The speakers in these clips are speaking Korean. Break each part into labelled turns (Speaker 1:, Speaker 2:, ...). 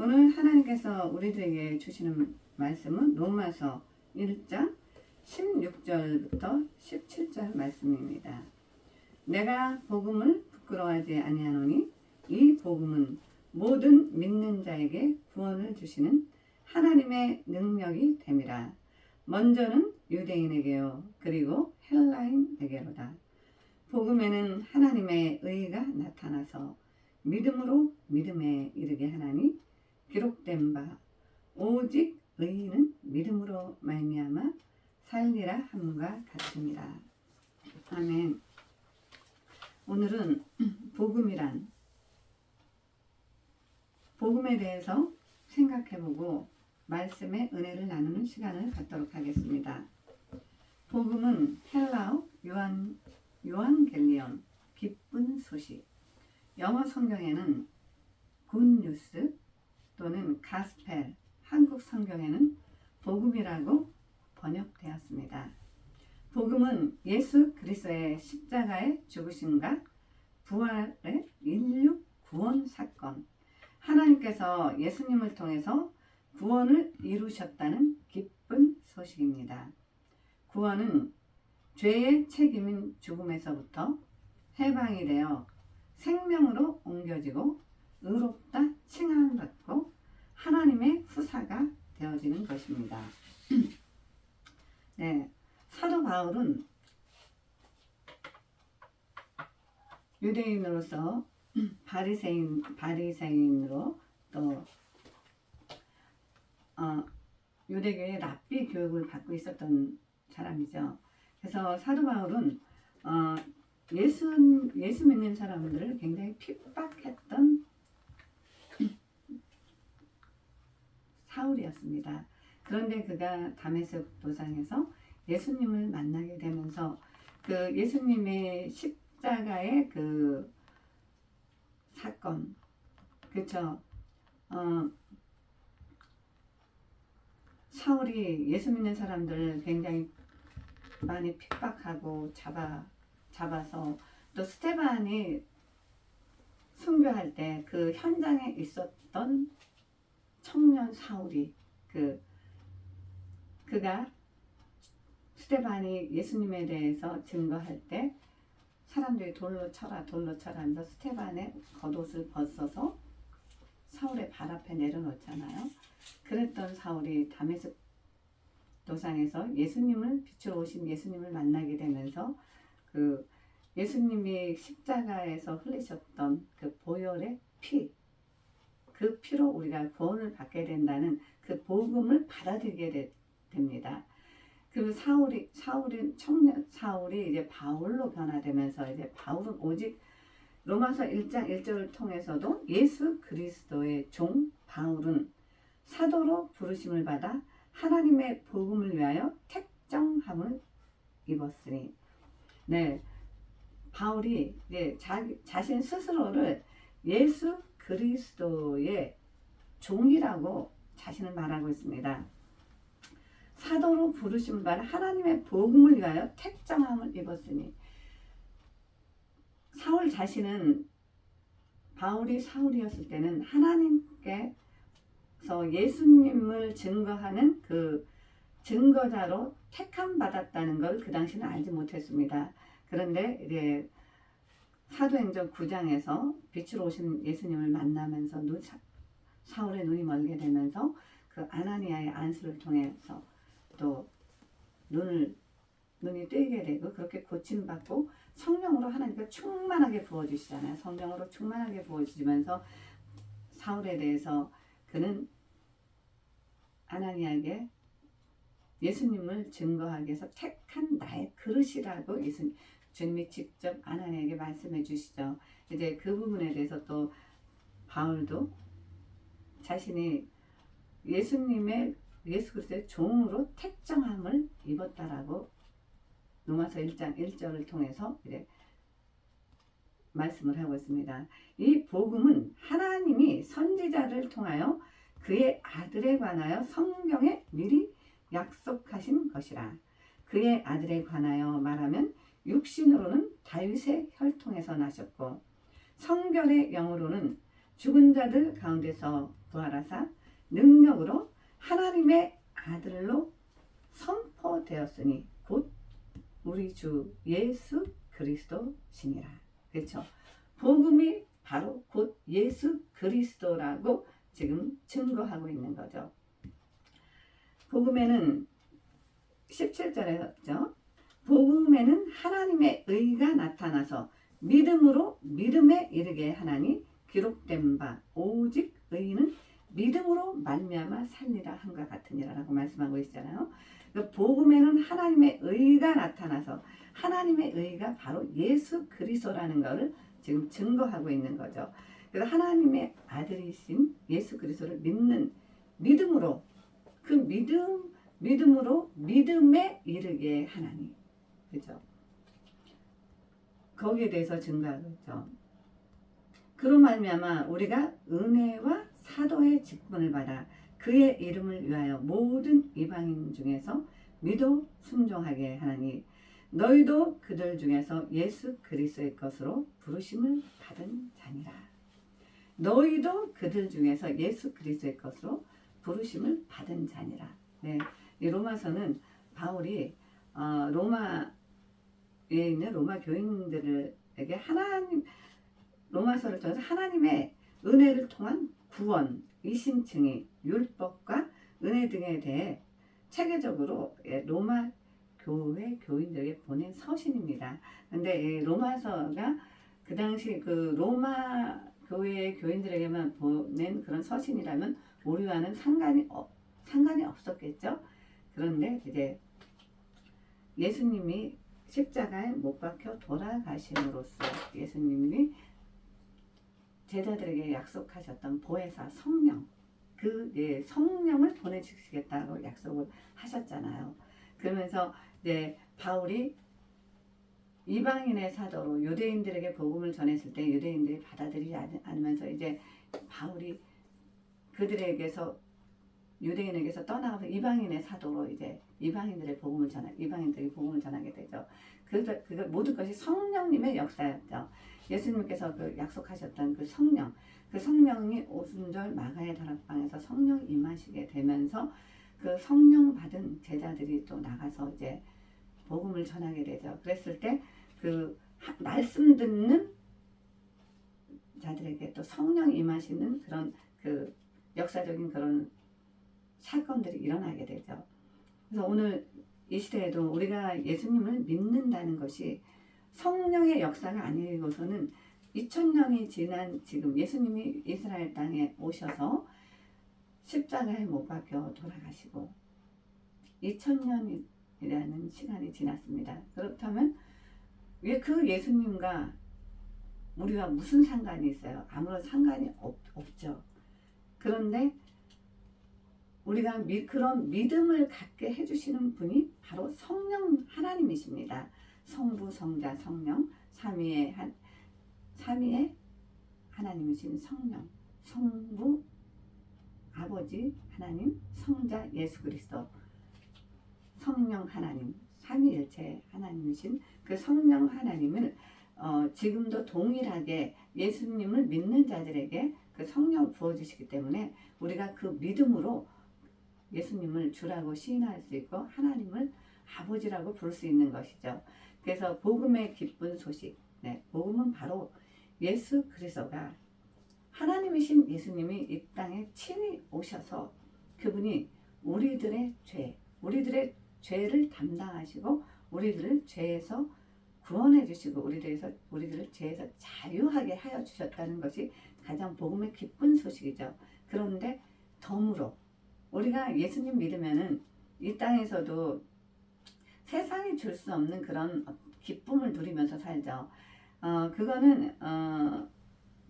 Speaker 1: 오늘 하나님께서 우리들에게 주시는 말씀은 로마서 1장 16절부터 17절 말씀입니다. 내가 복음을 부끄러워하지 아니하노니 이 복음은 모든 믿는 자에게 구원을 주시는 하나님의 능력이 됨이라. 먼저는 유대인에게요 그리고 헬라인에게로다. 복음에는 하나님의 의가 나타나서 믿음으로 믿음에 이르게 하나니 기록된 바 오직 의인은 믿음으로 말미암아 살리라 함과 같습니다. 아멘. 오늘은 복음에 대해서 생각해보고 말씀의 은혜를 나누는 시간을 갖도록 하겠습니다. 복음은 헬라어 요한겔리온 기쁜 소식, 영어 성경에는 굿뉴스 또는 가스펠, 한국 성경에는 복음이라고 번역되었습니다. 복음은 예수 그리스도의 십자가의 죽으심과 부활의 인류 구원 사건, 하나님께서 예수님을 통해서 구원을 이루셨다는 기쁜 소식입니다. 구원은 죄의 책임인 죽음에서부터 해방이 되어 생명으로 옮겨지고 의롭다 칭함을 받고 하나님의 후사가 되어지는 것입니다. 네, 사도 바울은 유대인으로서 바리새인으로 또 유대교의 랍비 교육을 받고 있었던 사람이죠. 그래서 사도 바울은 예수 믿는 사람들을 굉장히 핍박했던 사울이었습니다. 그런데 그가 다메섹 도상에서 예수님을 만나게 되면서 그 예수님의 십자가의 그 사건, 그렇죠? 사울이 예수 믿는 사람들을 굉장히 많이 핍박하고 잡아서 또 스테반이 순교할 때 그 현장에 있었던 청년 사울이 그가 스테반이 예수님에 대해서 증거할 때 사람들이 돌로 쳐라 하면서 스테반의 겉옷을 벗어서 사울의 발 앞에 내려놓잖아요. 그랬던 사울이 다메섹 도상에서 빛으로 오신 예수님을 만나게 되면서 그 예수님이 십자가에서 흘리셨던 그 보혈의 피, 그 피로 우리가 구원을 받게 된다는 그 복음을 받아들이게 됩니다. 그 청년 사울이 이제 바울로 변화되면서 이제 바울은 오직 로마서 1장 1절을 통해서도 예수 그리스도의 종 바울은 사도로 부르심을 받아 하나님의 복음을 위하여 택정함을 입었으니, 네, 바울이 이제 자신 스스로를 예수 그리스도의 종이라고 자신을 말하고 있습니다. 사도로 부르심을 받아 하나님의 복음을 위하여 택정함을 입었으니, 사울 자신은 바울이 사울이었을 때는 하나님께서 예수님을 증거하는 그 증거자로 택함 받았다는 걸 그 당시는 알지 못했습니다. 그런데 이제 사도행전 9장에서 빛으로 오신 예수님을 만나면서 사울의 눈이 멀게 되면서 그 아나니아의 안수를 통해서 또 눈이 뜨이게 되고 그렇게 고침받고 성령으로 하나님께 충만하게 부어주시잖아요. 성령으로 충만하게 부어주시면서 사울에 대해서 그는 아나니아에게 예수님을 증거하기 위해서 택한 나의 그릇이라고 주님이 직접 아나니아에게 말씀해 주시죠. 이제 그 부분에 대해서 또 바울도 자신이 예수 그리스도의 종으로 택정함을 입었다라고 로마서 1장 1절을 통해서 이제 말씀을 하고 있습니다. 이 복음은 하나님이 선지자를 통하여 그의 아들에 관하여 성경에 미리 약속하신 것이라. 그의 아들에 관하여 말하면 육신으로는 다윗의 혈통에서 나셨고 성결의 영으로는 죽은 자들 가운데서 부활하사 능력으로 하나님의 아들로 선포되었으니 곧 우리 주 예수 그리스도시니라. 그렇죠? 복음이 바로 곧 예수 그리스도라고 지금 증거하고 있는 거죠. 복음에는 17절에죠. 복음에는 하나님의 의가 나타나서 믿음으로 믿음에 이르게 하나니 기록된 바 오직 의인은 믿음으로 말미암아 살리라 한과 같으니라라고 말씀하고 있잖아요. 그러니까 복음에는 하나님의 의가 나타나서 하나님의 의가 바로 예수 그리스도라는 것을 지금 증거하고 있는 거죠. 그래서 하나님의 아들이신 예수 그리스도를 믿는 믿음으로 그 믿음으로 믿음에 이르게 하나니, 그죠? 거기에 대해서 증거하고 있죠. 그로 말미암아 우리가 은혜와 사도의 직분을 받아 그의 이름을 위하여 모든 이방인 중에서 믿어 순종하게 하나니 너희도 그들 중에서 예수 그리스도의 것으로 부르심을 받은 자니라. 너희도 그들 중에서 예수 그리스도의 것으로 부르심을 받은 자니라. 네, 이 로마서는 바울이 로마에 있는 로마 교인들에게 로마서를 통해서 하나님의 은혜를 통한 구원, 이심층이, 율법과 은혜 등에 대해 체계적으로 로마 교회 교인들에게 보낸 서신입니다. 근데 로마서가 그 당시 그 로마 교회 교인들에게만 보낸 그런 서신이라면 우리와는 상관이 없었겠죠. 그런데 이제 예수님이 십자가에 못 박혀 돌아가심으로써 예수님이 제자들에게 약속하셨던 보혜사 성령, 성령을 보내주시겠다고 약속을 하셨잖아요. 그러면서 이제 바울이 이방인의 사도로 유대인들에게 복음을 전했을 때 유대인들이 받아들이지 않으면서 이제 바울이 유대인에게서 떠나가서 이방인의 사도로 이제 이방인들에게 복음을 전하게 되죠. 그 모든 것이 성령님의 역사였죠. 예수님께서 그 약속하셨던 그 성령이 오순절 마가의 다락방에서 성령 임하시게 되면서 그 성령 받은 제자들이 또 나가서 이제 복음을 전하게 되죠. 그랬을 때 그 말씀 듣는 자들에게 또 성령 임하시는 그런 그 역사적인 그런 사건들이 일어나게 되죠. 그래서 오늘 이 시대에도 우리가 예수님을 믿는다는 것이 성령의 역사가 아니고서는 2000년이 지난 지금 예수님이 이스라엘 땅에 오셔서 십자가에 못 박혀 돌아가시고 2000년이라는 시간이 지났습니다. 그렇다면 왜 그 예수님과 우리와 무슨 상관이 있어요? 아무런 상관이 없죠. 그런데 우리가 그런 믿음을 갖게 해주시는 분이 바로 성령 하나님이십니다. 성부, 성자, 성령, 삼위의 하나님이신 성령, 성부, 아버지 하나님, 성자 예수 그리스도, 성령 하나님, 삼위일체 하나님이신 그 성령 하나님을 지금도 동일하게 예수님을 믿는 자들에게 그 성령 부어주시기 때문에 우리가 그 믿음으로 예수님을 주라고 시인할 수 있고 하나님을 아버지라고 부를 수 있는 것이죠. 그래서 복음의 기쁜 소식, 복음은 바로 예수 그리스도가 하나님이신 예수님이 이 땅에 친히 오셔서 그분이 우리들의 죄를 담당하시고 우리들을 죄에서 구원해 주시고 우리들을 죄에서 자유하게 하여 주셨다는 것이 가장 복음의 기쁜 소식이죠. 그런데 덤으로 우리가 예수님 믿으면은 이 땅에서도 세상이 줄 수 없는 그런 기쁨을 누리면서 살죠. 그거는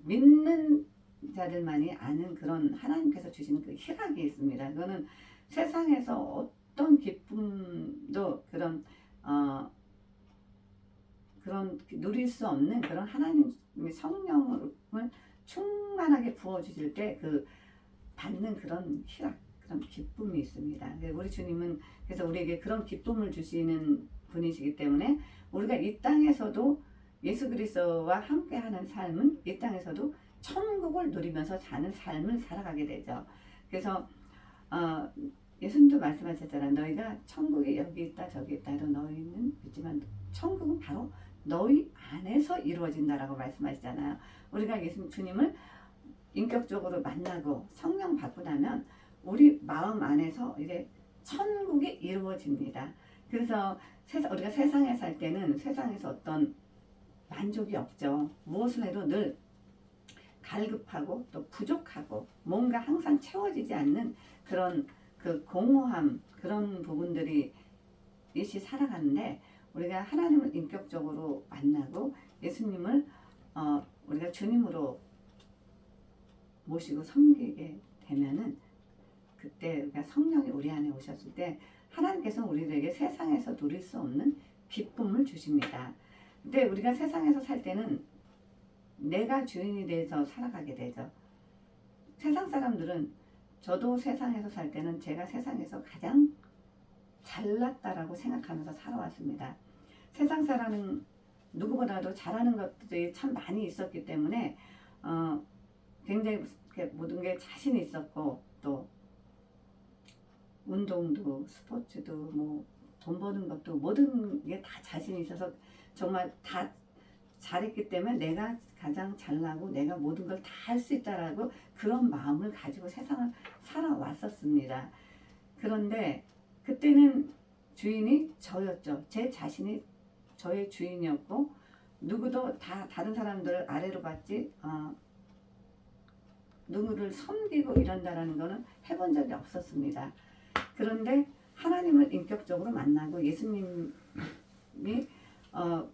Speaker 1: 믿는 자들만이 아는 그런 하나님께서 주시는 그 희락이 있습니다. 그거는 세상에서 어떤 기쁨도 그런 누릴 수 없는 그런 하나님의 성령을 충만하게 부어주실 때 그 받는 그런 희락, 그런 기쁨이 있습니다. 우리 주님은 그래서 우리에게 그런 기쁨을 주시는 분이시기 때문에 우리가 이 땅에서도 예수 그리스도와 함께하는 삶은 이 땅에서도 천국을 누리면서 사는 삶을 살아가게 되죠. 그래서 예수님도 말씀하셨잖아요. 너희가 천국이 여기 있다 저기 있다 해도 너희는 믿지만 천국은 바로 너희 안에서 이루어진다라고 말씀하시잖아요. 우리가 예수님 주님을 인격적으로 만나고 성령 받고 나면 우리 마음 안에서 이제 천국이 이루어집니다. 그래서 우리가 세상에 살 때는 세상에서 어떤 만족이 없죠. 무엇을 해도 늘 갈급하고 또 부족하고 뭔가 항상 채워지지 않는 그런 그 공허함, 그런 부분들이 일시 살아가는데, 우리가 하나님을 인격적으로 만나고 예수님을 우리가 주님으로 모시고 섬기게 되면은, 그때 우리가 성령이 우리 안에 오셨을 때 하나님께서 우리들에게 세상에서 누릴 수 없는 기쁨을 주십니다. 근데 우리가 세상에서 살 때는 내가 주인이 돼서 살아가게 되죠. 세상 사람들은, 저도 세상에서 살 때는 제가 세상에서 가장 잘났다라고 생각하면서 살아왔습니다. 세상 사람은 누구보다도 잘하는 것들이 참 많이 있었기 때문에 굉장히 모든 게 자신이 있었고, 또 운동도 스포츠도 뭐 돈 버는 것도 모든 게 다 자신이 있어서 정말 다 잘했기 때문에 내가 가장 잘나고 내가 모든 걸 다 할 수 있다라고 그런 마음을 가지고 세상을 살아왔었습니다. 그런데 그때는 주인이 저였죠. 제 자신이 저의 주인이었고, 누구도 다 다른 사람들을 아래로 받지 누구를 섬기고 이런다라는 거는 해본 적이 없었습니다. 그런데 하나님을 인격적으로 만나고 예수님이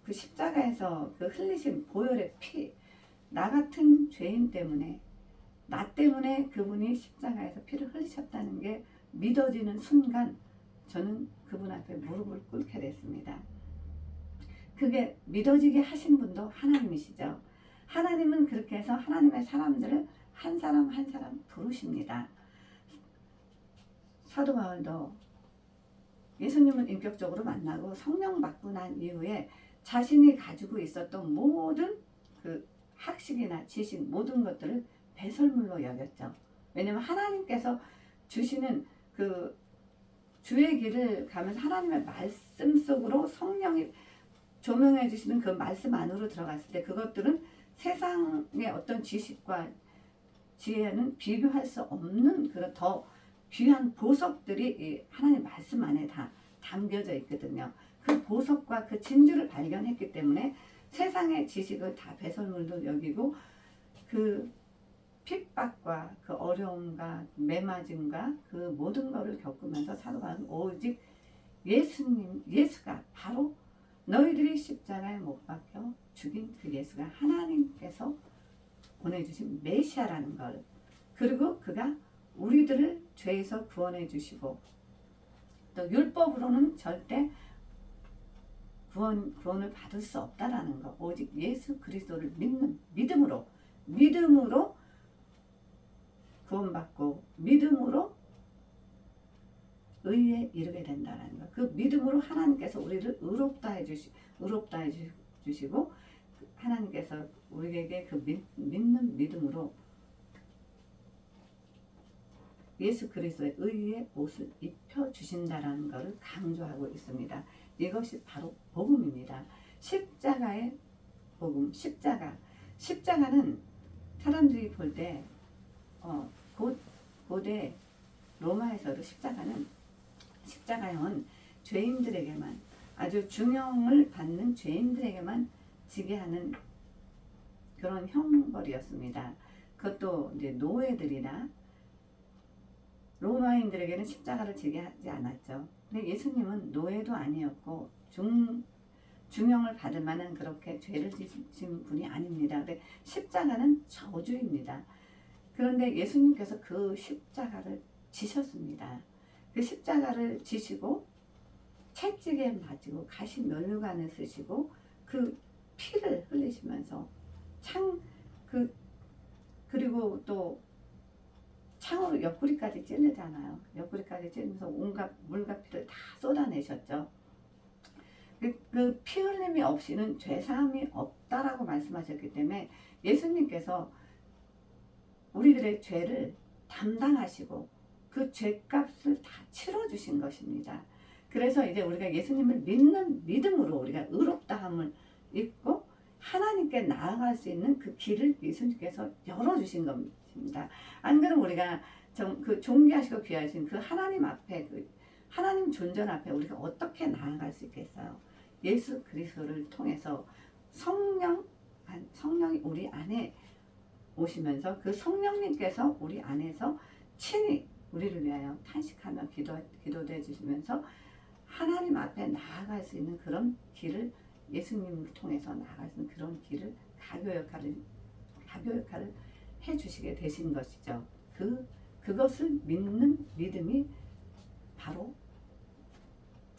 Speaker 1: 그 십자가에서 그 흘리신 보혈의 피, 나 같은 죄인 때문에, 나 때문에 그분이 십자가에서 피를 흘리셨다는 게 믿어지는 순간 저는 그분 앞에 무릎을 꿇게 됐습니다. 그게 믿어지게 하신 분도 하나님이시죠. 하나님은 그렇게 해서 하나님의 사람들을 한 사람 한 사람 부르십니다. 사도 바울도 예수님을 인격적으로 만나고 성령 받고 난 이후에 자신이 가지고 있었던 모든 그 학식이나 지식, 모든 것들을 배설물로 여겼죠. 왜냐하면 하나님께서 주시는 그 주의 길을 가면서 하나님의 말씀 속으로 성령이 조명해 주시는 그 말씀 안으로 들어갔을 때, 그것들은 세상의 어떤 지식과 지혜는 비교할 수 없는 그런 더 귀한 보석들이 이 하나님 말씀 안에 다 담겨져 있거든요. 그 보석과 그 진주를 발견했기 때문에 세상의 지식을 다 배설물로 여기고, 그 핍박과 그 어려움과 매맞음과 그 모든 것을 겪으면서 사도 바울은 오직 예수가 바로 너희들이 십자가에 못 박혀 죽인 그 예수가 하나님께서 보내주신 메시아라는 걸, 그리고 그가 우리들을 죄에서 구원해 주시고, 또 율법으로는 절대 구원을 받을 수 없다라는 거, 오직 예수 그리스도를 믿는 믿음으로 구원받고 믿음으로 의에 이르게 된다라는 거. 그 믿음으로 하나님께서 우리를 의롭다 해주시고 하나님께서 우리에게 그 믿는 믿음으로 예수 그리스도의 의의 옷을 입혀주신다라는 것을 강조하고 있습니다. 이것이 바로 복음입니다. 십자가의 복음, 십자가는 사람들이 볼 때 고대 로마에서도 십자가형은 죄인들에게만, 아주 중형을 받는 죄인들에게만 지게 하는 그런 형벌이었습니다. 그것도 이제 노예들이나 로마인들에게는 십자가를 지게 하지 않았죠. 근데 예수님은 노예도 아니었고 중형을 받을 만한 그렇게 죄를 지신 분이 아닙니다. 근데 십자가는 저주입니다. 그런데 예수님께서 그 십자가를 지셨습니다. 그 십자가를 지시고 채찍에 맞고 가시 면류관을 쓰시고 그 피를 흘리시면서 그리고 또 창으로 옆구리까지 찌르잖아요. 옆구리까지 찌르면서 온갖 물과 피를 다 쏟아내셨죠. 그 피 흘림이 없이는 죄사함이 없다라고 말씀하셨기 때문에 예수님께서 우리들의 죄를 담당하시고 그 죄값을 다 치러주신 것입니다. 그래서 이제 우리가 예수님을 믿는 믿음으로 우리가 의롭다함을 입고 하나님께 나아갈 수 있는 그 길을 예수님께서 열어주신 겁니다. 안 그러면 우리가 그 존귀하시고 귀하신 그 하나님 앞에, 그 하나님 존전 앞에 우리가 어떻게 나아갈 수 있겠어요? 예수 그리스도를 통해서 성령이 우리 안에 오시면서 그 성령님께서 우리 안에서 친히 우리를 위하여 탄식하며 기도해 주시면서 하나님 앞에 나아갈 수 있는 그런 길을 예수님을 통해서 나아갈 수 있는 그런 길을 가교 역할을 해주시게 되신 것이죠. 그것을 믿는 믿음이 바로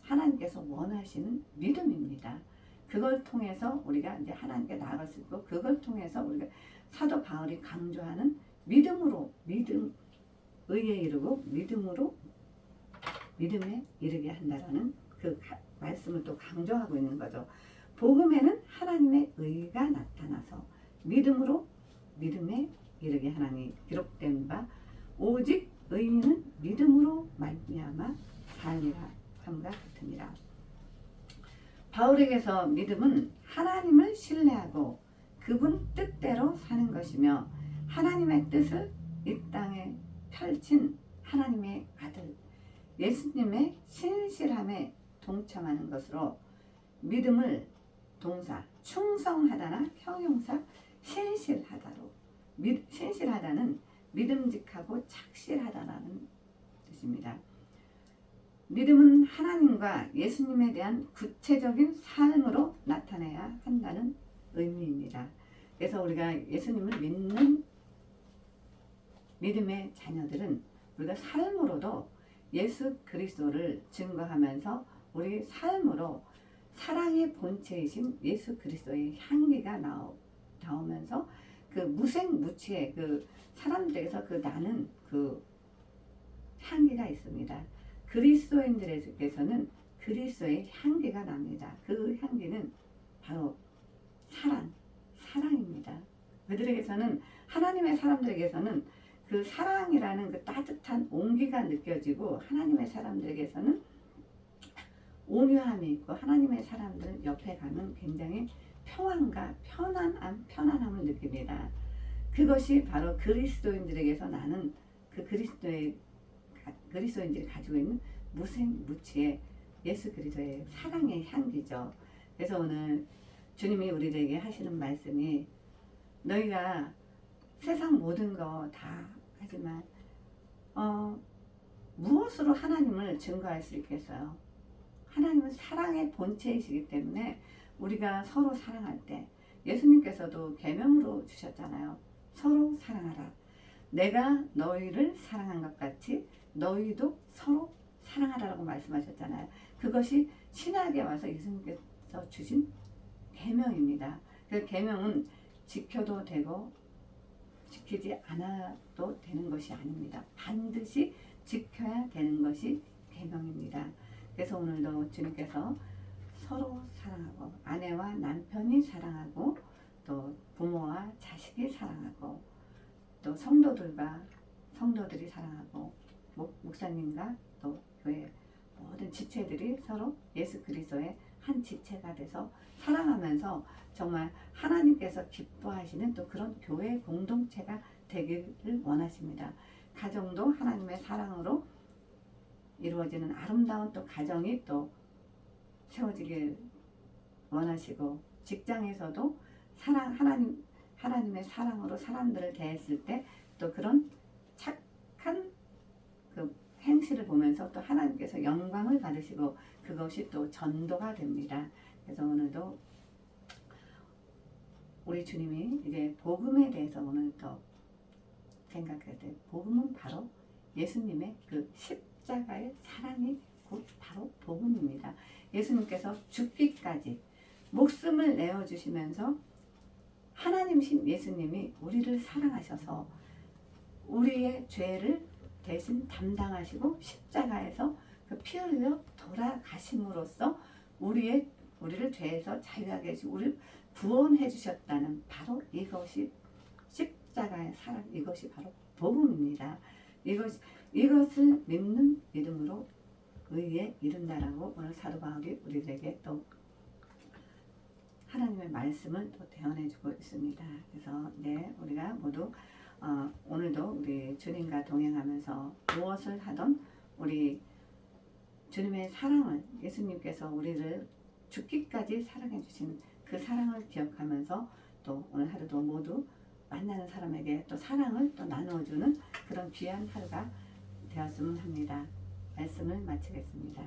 Speaker 1: 하나님께서 원하시는 믿음입니다. 그걸 통해서 우리가 이제 하나님께 나아갈 수 있고, 그걸 통해서 우리가 사도 바울이 강조하는 믿음으로 의에 이르고 믿음에 이르게 한다라는 그 말씀을 또 강조하고 있는 거죠. 복음에는 하나님의 의가 나타나서 믿음으로 믿음에 이르게 하나니 기록된 바 오직 의인은 믿음으로 말미암아 살리라 함과 같으니라. 바울에게서 믿음은 하나님을 신뢰하고 그분 뜻대로 사는 것이며 하나님의 뜻을 이 땅에 펼친 하나님의 아들 예수님의 신실함에 동참하는 것으로 믿음을 동사 충성하다나 형용사 신실하다로 신실하다는 믿음직하고 착실하다라는 뜻입니다. 믿음은 하나님과 예수님에 대한 구체적인 삶으로 나타내야 한다는 의미입니다. 그래서 우리가 예수님을 믿는 믿음의 자녀들은 우리가 삶으로도 예수 그리스도를 증거하면서 우리 삶으로 사랑의 본체이신 예수 그리스도의 향기가 나오면서 그 무생무치의 그 사람들에게서 그 나는 그 향기가 있습니다. 그리스도인들에게서는 그리스도의 향기가 납니다. 그 향기는 바로 사랑입니다. 그들에게서는 하나님의 사람들에게서는 그 사랑이라는 그 따뜻한 온기가 느껴지고 하나님의 사람들에게서는 온유함이 있고 하나님의 사람들 옆에 가면 굉장히 평안과 편안함을 느낍니다. 그것이 바로 그리스도인들에게서 나는 그 그리스도인들이 가지고 있는 무생무치의 예수 그리스도의 사랑의 향기죠. 그래서 오늘 주님이 우리들에게 하시는 말씀이 너희가 세상 모든 거 다 하지만 무엇으로 하나님을 증거할 수 있겠어요? 하나님은 사랑의 본체이시기 때문에 우리가 서로 사랑할 때 예수님께서도 계명으로 주셨잖아요. 서로 사랑하라. 내가 너희를 사랑한 것 같이 너희도 서로 사랑하라라고 말씀하셨잖아요. 그것이 신약에 와서 예수님께서 주신 계명입니다. 그 계명은 지켜도 되고 지키지 않아도 되는 것이 아닙니다. 반드시 지켜야 되는 것이 계명입니다. 그래서 오늘도 주님께서 서로 사랑하고 아내와 남편이 사랑하고 또 부모와 자식이 사랑하고 또 성도들이 사랑하고 목사님과 또 교회 모든 지체들이 서로 예수 그리스도의 한 지체가 돼서 사랑하면서 정말 하나님께서 기뻐하시는 또 그런 교회 공동체가 되기를 원하십니다. 가정도 하나님의 사랑으로 이루어지는 아름다운 또 가정이 또 세워지길 원하시고 직장에서도 하나님의 사랑으로 사람들을 대했을 때 또 그런 착한 그 행실을 보면서 또 하나님께서 영광을 받으시고 그것이 또 전도가 됩니다. 그래서 오늘도 우리 주님이 이제 복음에 대해서 오늘 또 생각해야 돼. 복음은 바로 예수님의 그 십자가의 사랑이 곧 바로 복음입니다. 예수님께서 죽기까지 목숨을 내어주시면서 하나님신 예수님이 우리를 사랑하셔서 우리의 죄를 대신 담당하시고 십자가에서 그 피 흘려 돌아가심으로써 우리를 죄에서 자유하게 해주시고 우리를 구원해 주셨다는 바로 이것이 십자가의 사랑, 이것이 바로 복음입니다. 이것을 믿는 믿음으로 의에 이른다라고 오늘 사도 바울이 우리들에게 또 하나님의 말씀을 또 대언해주고 있습니다. 그래서 우리가 모두 오늘도 우리 주님과 동행하면서 무엇을 하던 우리 주님의 사랑을, 예수님께서 우리를 죽기까지 사랑해 주신 그 사랑을 기억하면서 또 오늘 하루도 모두 만나는 사람에게 또 사랑을 또 나누어주는 그런 귀한 하루가 되었으면 합니다. 말씀을 마치겠습니다.